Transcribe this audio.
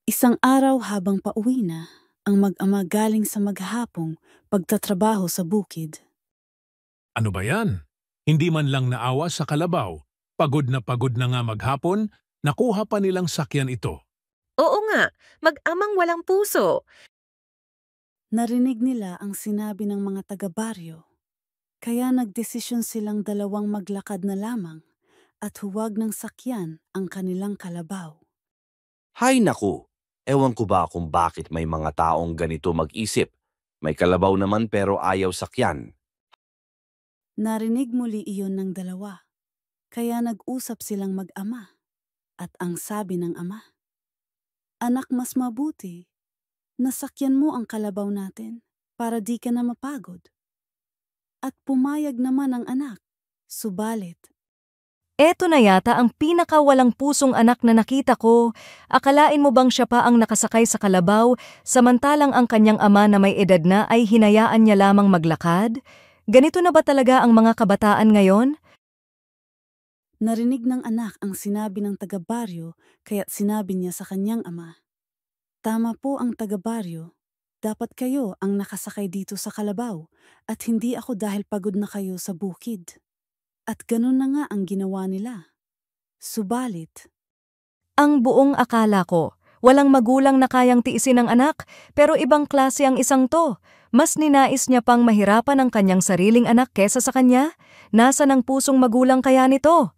Isang araw habang pauwi na, ang mag-ama galing sa maghapong pagtatrabaho sa bukid. Ano ba yan? Hindi man lang naawa sa kalabaw. Pagod na nga maghapon, nakuha pa nilang sakyan ito. Oo nga, mag-amang walang puso. Narinig nila ang sinabi ng mga taga-baryo. Kaya nagdesisyon silang dalawang maglakad na lamang at huwag ng sakyan ang kanilang kalabaw. Hay naku! Ewan ko ba kung bakit may mga taong ganito mag-isip. May kalabaw naman pero ayaw sakyan. Narinig muli iyon ng dalawa. Kaya nag-usap silang mag-ama. At ang sabi ng ama, "Anak, mas mabuti. Nasakyan mo ang kalabaw natin para di ka na mapagod." At pumayag naman ang anak. Subalit, Eto na yata ang pinakawalang pusong anak na nakita ko. Akalain mo bang siya pa ang nakasakay sa kalabaw, samantalang ang kanyang ama na may edad na ay hinayaan niya lamang maglakad? Ganito na ba talaga ang mga kabataan ngayon? narinig ng anak ang sinabi ng taga-baryo kaya't sinabi niya sa kanyang ama, "Tama po ang taga-baryo. Dapat kayo ang nakasakay dito sa kalabaw at hindi ako dahil pagod na kayo sa bukid." At ganun na nga ang ginawa nila. Subalit, Ang buong akala ko, walang magulang na kayang tiisin ang anak, pero ibang klase ang isang to. Mas ninais niya pang mahirapan ang kanyang sariling anak kesa sa kanya? Nasa ng pusong magulang kaya nito?